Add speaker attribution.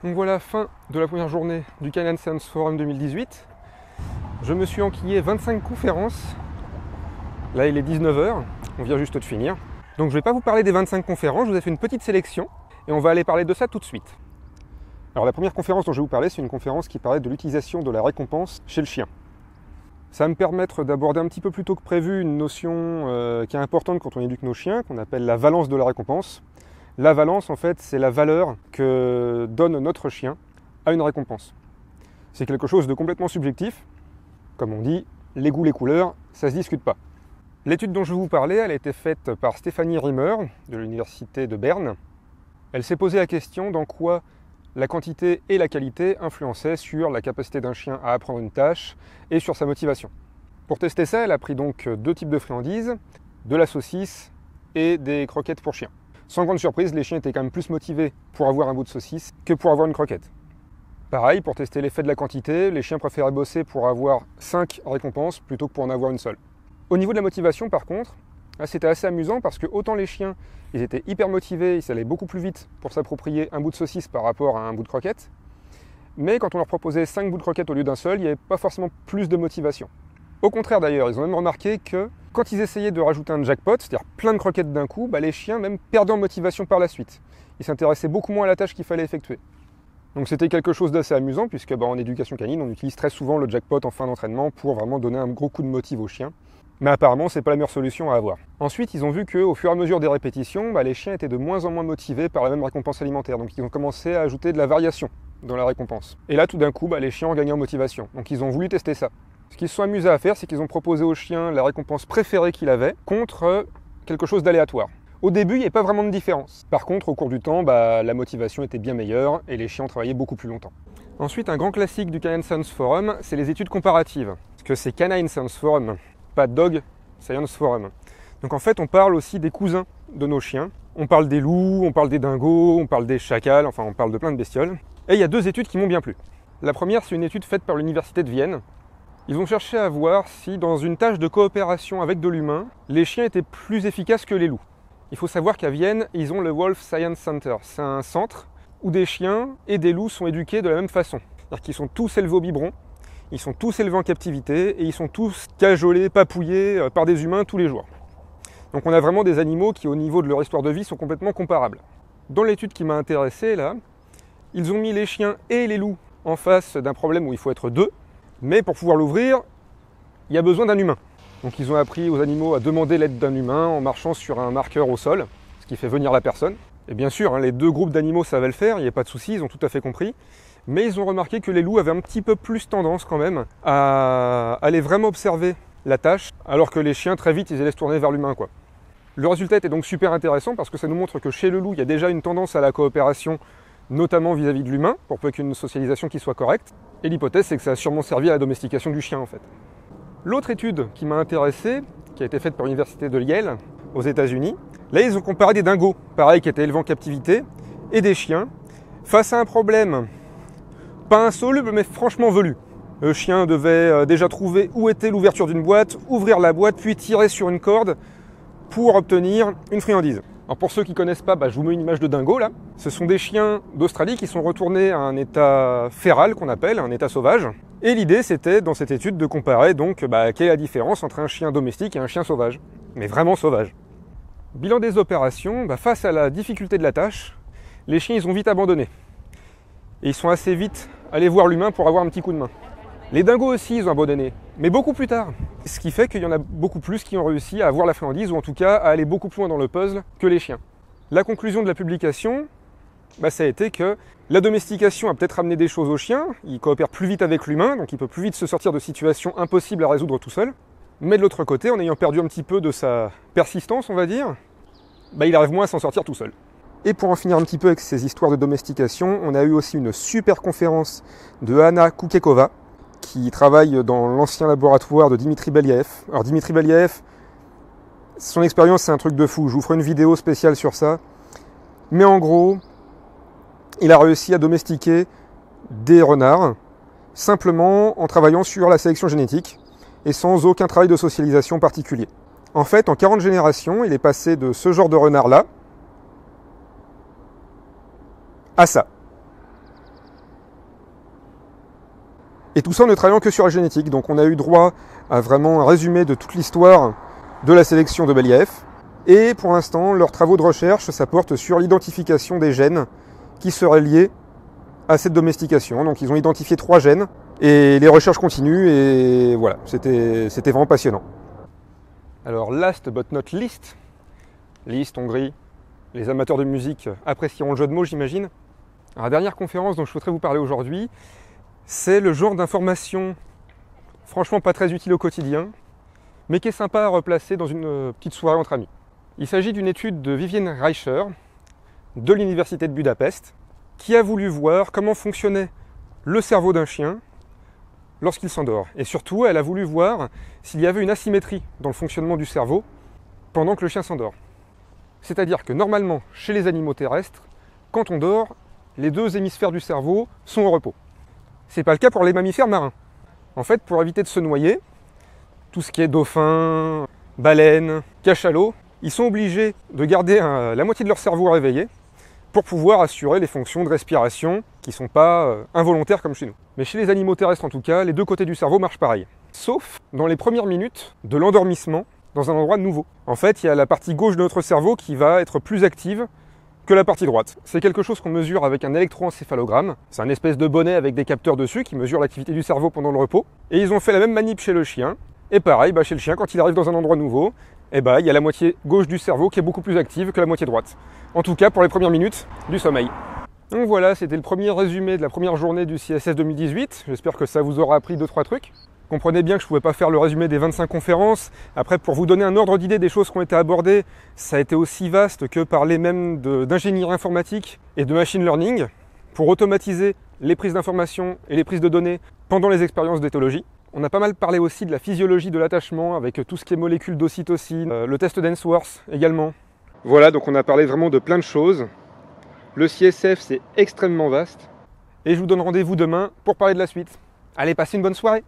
Speaker 1: Donc voilà, fin de la première journée du Canine Science Forum 2018. Je me suis enquillé 25 conférences. Là, il est 19h, on vient juste de finir. Donc je ne vais pas vous parler des 25 conférences, je vous ai fait une petite sélection et on va aller parler de ça tout de suite. Alors la première conférence dont je vais vous parler, c'est une conférence qui parlait de l'utilisation de la récompense chez le chien. Ça va me permettre d'aborder un petit peu plus tôt que prévu une notion qui est importante quand on éduque nos chiens, qu'on appelle la valence de la récompense. La valence, en fait, c'est la valeur que donne notre chien à une récompense. C'est quelque chose de complètement subjectif. Comme on dit, les goûts, les couleurs, ça ne se discute pas. L'étude dont je vais vous parler, elle a été faite par Stéphanie Rimmer de l'université de Berne. Elle s'est posé la question dans quoi la quantité et la qualité influençaient sur la capacité d'un chien à apprendre une tâche et sur sa motivation. Pour tester ça, elle a pris donc deux types de friandises, de la saucisse et des croquettes pour chiens. Sans grande surprise, les chiens étaient quand même plus motivés pour avoir un bout de saucisse que pour avoir une croquette. Pareil, pour tester l'effet de la quantité, les chiens préféraient bosser pour avoir 5 récompenses plutôt que pour en avoir une seule. Au niveau de la motivation, par contre, c'était assez amusant parce que autant les chiens, ils étaient hyper motivés, ils allaient beaucoup plus vite pour s'approprier un bout de saucisse par rapport à un bout de croquette, mais quand on leur proposait 5 bouts de croquette au lieu d'un seul, il n'y avait pas forcément plus de motivation. Au contraire d'ailleurs, ils ont même remarqué que quand ils essayaient de rajouter un jackpot, c'est-à-dire plein de croquettes d'un coup, les chiens même perdaient en motivation par la suite. Ils s'intéressaient beaucoup moins à la tâche qu'il fallait effectuer. Donc c'était quelque chose d'assez amusant puisque en éducation canine, on utilise très souvent le jackpot en fin d'entraînement pour vraiment donner un gros coup de motive aux chiens. Mais apparemment, c'est pas la meilleure solution à avoir. Ensuite, ils ont vu qu'au fur et à mesure des répétitions, les chiens étaient de moins en moins motivés par la même récompense alimentaire. Donc ils ont commencé à ajouter de la variation dans la récompense. Et là, tout d'un coup, les chiens ont gagné en motivation. Donc ils ont voulu tester ça. Ce qu'ils se sont amusés à faire, c'est qu'ils ont proposé aux chiens la récompense préférée qu'il avait contre quelque chose d'aléatoire. Au début, il n'y avait pas vraiment de différence. Par contre, au cours du temps, la motivation était bien meilleure et les chiens travaillaient beaucoup plus longtemps. Ensuite, un grand classique du Canine Science Forum, c'est les études comparatives. Parce que c'est Canine Science Forum, pas Dog Science Forum. Donc en fait, on parle aussi des cousins de nos chiens. On parle des loups, on parle des dingos, on parle des chacals, enfin on parle de plein de bestioles. Et il y a deux études qui m'ont bien plu. La première, c'est une étude faite par l'université de Vienne. Ils ont cherché à voir si, dans une tâche de coopération avec de l'humain, les chiens étaient plus efficaces que les loups. Il faut savoir qu'à Vienne, ils ont le Wolf Science Center. C'est un centre où des chiens et des loups sont éduqués de la même façon. C'est-à-dire qu'ils sont tous élevés au biberon, ils sont tous élevés en captivité et ils sont tous cajolés, papouillés par des humains tous les jours. Donc on a vraiment des animaux qui, au niveau de leur histoire de vie, sont complètement comparables. Dans l'étude qui m'a intéressé, là, ils ont mis les chiens et les loups en face d'un problème où il faut être deux. Mais pour pouvoir l'ouvrir, il y a besoin d'un humain. Donc ils ont appris aux animaux à demander l'aide d'un humain en marchant sur un marqueur au sol, ce qui fait venir la personne. Et bien sûr, les deux groupes d'animaux savaient le faire, il n'y a pas de souci, ils ont tout à fait compris. Mais ils ont remarqué que les loups avaient un petit peu plus tendance quand même à aller vraiment observer la tâche, alors que les chiens, très vite, ils allaient se tourner vers l'humain, quoi. Le résultat était donc super intéressant parce que ça nous montre que chez le loup, il y a déjà une tendance à la coopération, notamment vis-à-vis de l'humain, pour peu qu'une socialisation qui soit correcte. Et l'hypothèse, c'est que ça a sûrement servi à la domestication du chien, en fait. L'autre étude qui m'a intéressé, qui a été faite par l'université de Yale, aux États-Unis, là, ils ont comparé des dingos, pareil, qui étaient élevés en captivité, et des chiens, face à un problème, pas insoluble, mais franchement velu. Le chien devait déjà trouver où était l'ouverture d'une boîte, ouvrir la boîte, puis tirer sur une corde pour obtenir une friandise. Alors pour ceux qui ne connaissent pas, je vous mets une image de dingo là. Ce sont des chiens d'Australie qui sont retournés à un état féral qu'on appelle, un état sauvage. Et l'idée c'était dans cette étude de comparer donc quelle est la différence entre un chien domestique et un chien sauvage. Mais vraiment sauvage. Bilan des opérations, face à la difficulté de la tâche, les chiens ils ont vite abandonné. Et ils sont assez vite allés voir l'humain pour avoir un petit coup de main. Les dingos aussi ils ont abandonné, mais beaucoup plus tard. Ce qui fait qu'il y en a beaucoup plus qui ont réussi à avoir la friandise, ou en tout cas à aller beaucoup plus loin dans le puzzle que les chiens. La conclusion de la publication, ça a été que la domestication a peut-être amené des choses aux chiens, il coopère plus vite avec l'humain, donc il peut plus vite se sortir de situations impossibles à résoudre tout seul. Mais de l'autre côté, en ayant perdu un petit peu de sa persistance, on va dire, il arrive moins à s'en sortir tout seul. Et pour en finir un petit peu avec ces histoires de domestication, on a eu aussi une super conférence de Anna Koukekova, qui travaille dans l'ancien laboratoire de Dimitri Belyaev. Alors Dimitri Belyaev, son expérience c'est un truc de fou, je vous ferai une vidéo spéciale sur ça. Mais en gros, il a réussi à domestiquer des renards, simplement en travaillant sur la sélection génétique, et sans aucun travail de socialisation particulier. En fait, en 40 générations, il est passé de ce genre de renard-là à ça. Et tout ça en ne travaillant que sur la génétique. Donc on a eu droit à vraiment un résumé de toute l'histoire de la sélection de Belyaev. Et pour l'instant, leurs travaux de recherche, ça porte sur l'identification des gènes qui seraient liés à cette domestication. Donc ils ont identifié 3 gènes et les recherches continuent et voilà, c'était vraiment passionnant. Alors last but not least, Hongrie, les amateurs de musique apprécieront le jeu de mots, j'imagine. Alors, la dernière conférence dont je souhaiterais vous parler aujourd'hui, c'est le genre d'information franchement pas très utile au quotidien, mais qui est sympa à replacer dans une petite soirée entre amis. Il s'agit d'une étude de Vivienne Reicher de l'université de Budapest, qui a voulu voir comment fonctionnait le cerveau d'un chien lorsqu'il s'endort. Et surtout, elle a voulu voir s'il y avait une asymétrie dans le fonctionnement du cerveau pendant que le chien s'endort. C'est-à-dire que normalement, chez les animaux terrestres, quand on dort, les 2 hémisphères du cerveau sont au repos. Ce n'est pas le cas pour les mammifères marins. En fait, pour éviter de se noyer, tout ce qui est dauphin, baleine, cachalot, ils sont obligés de garder la moitié de leur cerveau réveillé pour pouvoir assurer les fonctions de respiration qui ne sont pas involontaires comme chez nous. Mais chez les animaux terrestres en tout cas, les 2 côtés du cerveau marchent pareil. Sauf dans les premières minutes de l'endormissement dans un endroit nouveau. En fait, il y a la partie gauche de notre cerveau qui va être plus active que la partie droite. C'est quelque chose qu'on mesure avec un électroencéphalogramme. C'est un espèce de bonnet avec des capteurs dessus qui mesure l'activité du cerveau pendant le repos. Et ils ont fait la même manip chez le chien. Et pareil, chez le chien, quand il arrive dans un endroit nouveau, il y a la moitié gauche du cerveau qui est beaucoup plus active que la moitié droite. En tout cas pour les premières minutes du sommeil. Donc voilà, c'était le premier résumé de la première journée du CSS 2018. J'espère que ça vous aura appris 2-3 trucs. Comprenez bien que je ne pouvais pas faire le résumé des 25 conférences. Après, pour vous donner un ordre d'idée des choses qui ont été abordées, ça a été aussi vaste que parler même d'ingénierie informatique et de machine learning pour automatiser les prises d'informations et les prises de données pendant les expériences d'éthologie. On a pas mal parlé aussi de la physiologie de l'attachement avec tout ce qui est molécules d'ocytocine, le test d'Ainsworth également. Voilà, donc on a parlé vraiment de plein de choses. Le CSF, c'est extrêmement vaste. Et je vous donne rendez-vous demain pour parler de la suite. Allez, passez une bonne soirée!